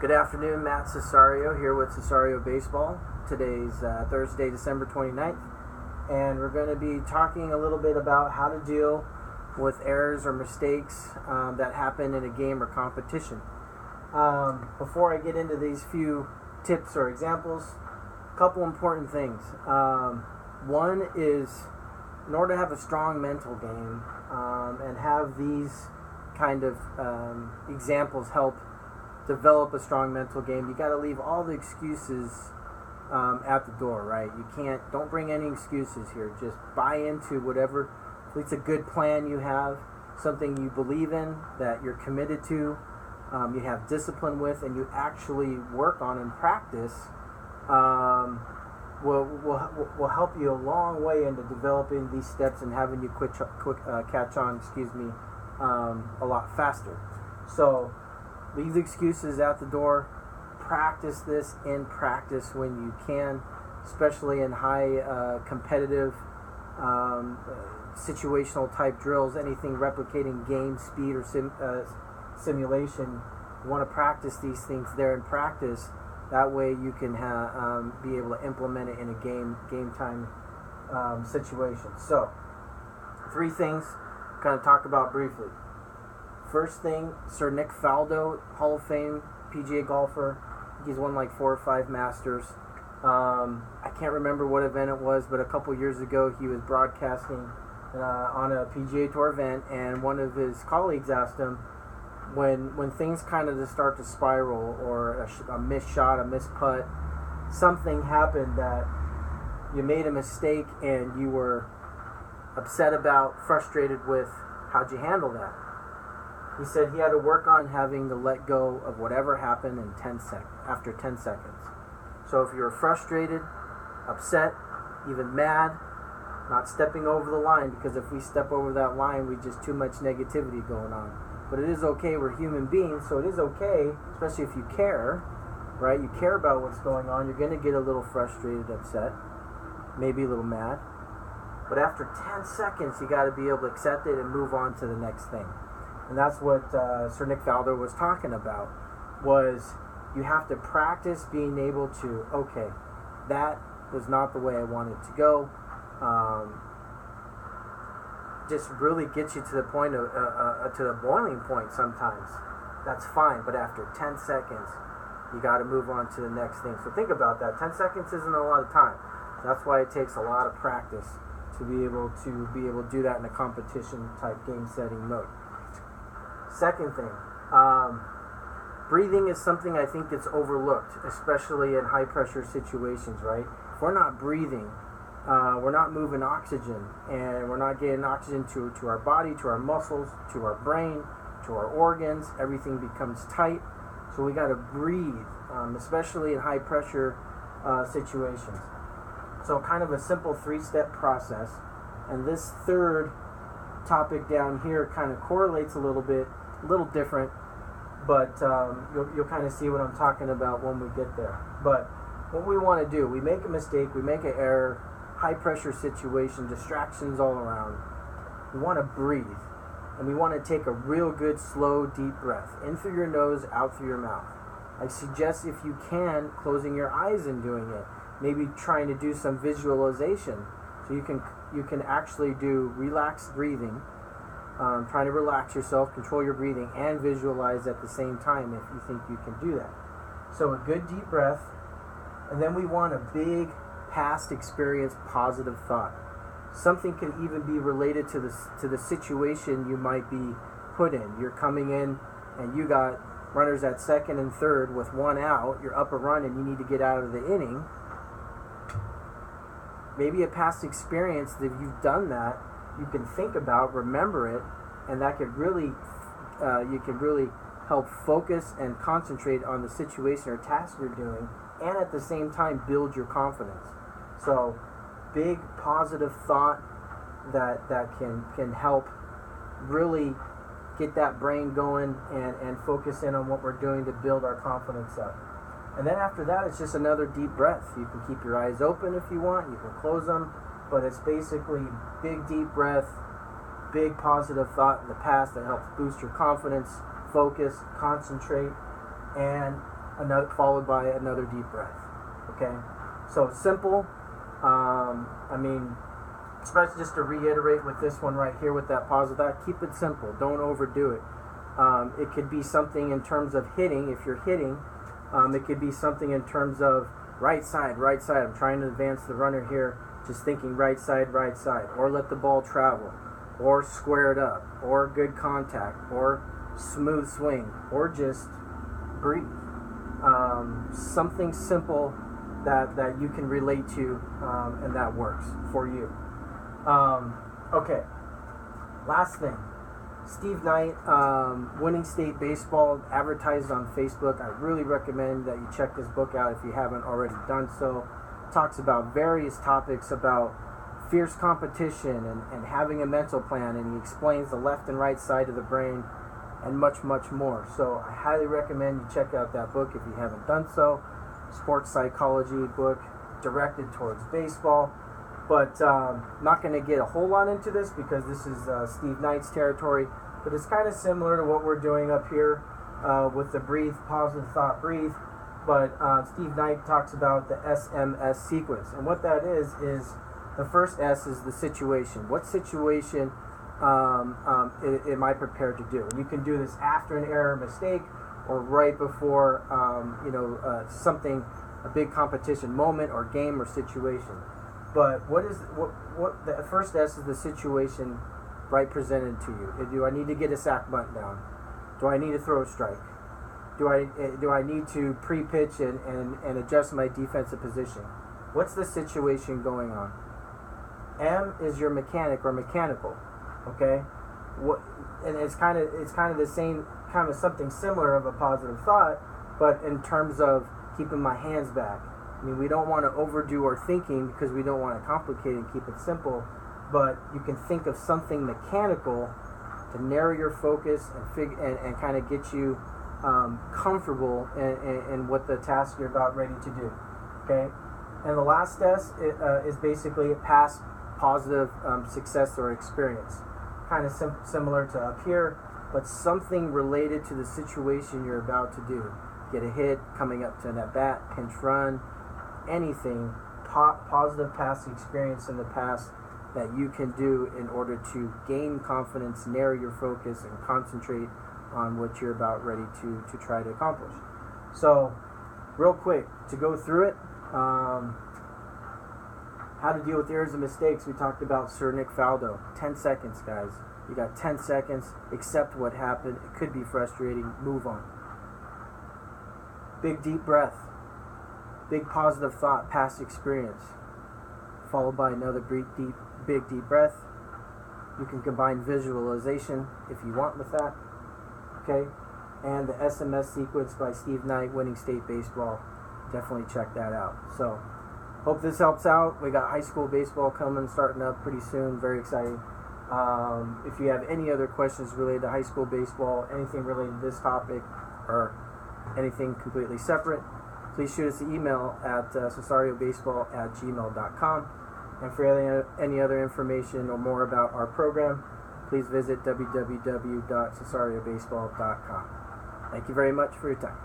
Good afternoon, Matt Cesario here with Cesario Baseball. Today's Thursday, December 29th, and we're going to be talking a little bit about how to deal with errors or mistakes that happen in a game or competition. Before I get into these few tips or examples, a couple important things. One is, in order to have a strong mental game and have these kind of examples help develop a strong mental game, you got to leave all the excuses at the door, right? Don't bring any excuses here. Just buy into whatever, if it's a good plan you have, something you believe in, that you're committed to, you have discipline with, and you actually work on and practice, will help you a long way into developing these steps and having you catch on, a lot faster. So leave the excuses at the door. Practice this in practice when you can, especially in high competitive situational type drills, anything replicating game speed or simulation. You want to practice these things there in practice. That way you can be able to implement it in a game time situation. So, 3 things kind of talk about briefly. First thing, Sir Nick Faldo, Hall of Fame PGA golfer. He's won like 4 or 5 Masters. I can't remember what event it was, but a couple years ago he was broadcasting on a PGA Tour event, and one of his colleagues asked him, when things kind of just start to spiral, or a missed shot, a missed putt, something happened that you made a mistake and you were upset about, frustrated with, how'd you handle that? He said he had to work on having to let go of whatever happened in after 10 seconds. So if you're frustrated, upset, even mad, not stepping over the line, because if we step over that line, we just too much negativity going on. But it is okay, we're human beings, so it is okay, especially if you care, right? You care about what's going on, you're going to get a little frustrated, upset, maybe a little mad. But after 10 seconds, you got to be able to accept it and move on to the next thing. And that's what Sir Nick Faldo was talking about, was you have to practice being able to, okay, that was not the way I wanted to go. Just really gets you to the point of to the boiling point sometimes. That's fine, but after 10 seconds, you got to move on to the next thing. So think about that. 10 seconds isn't a lot of time. That's why it takes a lot of practice to be able to do that in a competition type game setting mode. Second thing, breathing is something I think that's overlooked, especially in high pressure situations, right? If we're not breathing, we're not moving oxygen, and we're not getting oxygen to our body, to our muscles, to our brain, to our organs. Everything becomes tight. So we got to breathe, especially in high pressure situations. So kind of a simple 3-step process. And this third topic down here kind of correlates a little different, but you'll kind of see what I'm talking about when we get there. But what we want to do, we make a mistake, we make an error, high pressure situation, distractions all around. We want to breathe, and we want to take a real good slow deep breath in through your nose, out through your mouth. I suggest, if you can, closing your eyes and doing it, maybe trying to do some visualization, so you can actually do relaxed breathing, trying to relax yourself, control your breathing, and visualize at the same time if you think you can do that. So a good deep breath, and then we want a big past experience positive thought. Something can even be related to the situation you might be put in. You're coming in and you got runners at second and third with 1 out. You're up a run and you need to get out of the inning. Maybe a past experience that you've done that, you can think about, remember it, and that could really you can really help focus and concentrate on the situation or task you're doing, and at the same time build your confidence. So big positive thought that can help really get that brain going and focus in on what we're doing to build our confidence up. And then after that, it's just another deep breath. You can keep your eyes open if you want, you can close them, but it's basically big deep breath, big positive thought in the past that helps boost your confidence, focus, concentrate, and followed by another deep breath. Okay, so simple. I mean, especially just to reiterate with this one right here with that pause of that, keep it simple. Don't overdo it. It could be something in terms of hitting, if you're hitting. It could be something in terms of right side, right side. I'm trying to advance the runner here, just thinking right side, or let the ball travel, or square it up, or good contact, or smooth swing, or just breathe. Something simple that you can relate to, and that works for you. Okay, last thing. Steve Knight, Winning State Baseball, advertised on Facebook. I really recommend that you check this book out if you haven't already done so. Talks about various topics about fierce competition and having a mental plan, and he explains the left and right side of the brain and much, much more. So I highly recommend you check out that book if you haven't done so. Sports psychology book directed towards baseball. But not going to get a whole lot into this because this is Steve Knight's territory. But it's kind of similar to what we're doing up here with the breathe, positive thought, breathe. But Steve Knight talks about the SMS sequence. And what that is the first S is the situation. What situation am I prepared to do? And you can do this after an error or mistake or right before something, a big competition moment or game or situation. But what the first S is the situation right presented to you. Do I need to get a sack bunt down? Do I need to throw a strike? Do I need to pre-pitch and adjust my defensive position? What's the situation going on? M is your mechanic or mechanical. Okay? And it's kind of the same, kind of something similar of a positive thought, but in terms of keeping my hands back. I mean, we don't want to overdo our thinking because we don't want to complicate and keep it simple, but you can think of something mechanical to narrow your focus and kind of get you comfortable in what the task you're about ready to do. Okay? And the last S is basically past positive success or experience. Kind of similar to up here, but something related to the situation you're about to do. Get a hit, coming up to an at-bat, pinch run, anything, positive past experience in the past that you can do in order to gain confidence, narrow your focus, and concentrate on what you're about ready to try to accomplish. So, real quick, to go through it, how to deal with errors and mistakes. We talked about Sir Nick Faldo. 10 seconds, guys. You got 10 seconds. Accept what happened. It could be frustrating. Move on. Big deep breath. Big positive thought, past experience. Followed by another big deep breath. You can combine visualization if you want with that. Okay? And the SMS sequence by Steve Knight, Winning State Baseball. Definitely check that out. So, hope this helps out. We got high school baseball starting up pretty soon. Very exciting. If you have any other questions related to high school baseball, anything related to this topic, or anything completely separate, please shoot us an email at cesariobaseball@gmail.com. And for any other information or more about our program, please visit www.cesariobaseball.com. Thank you very much for your time.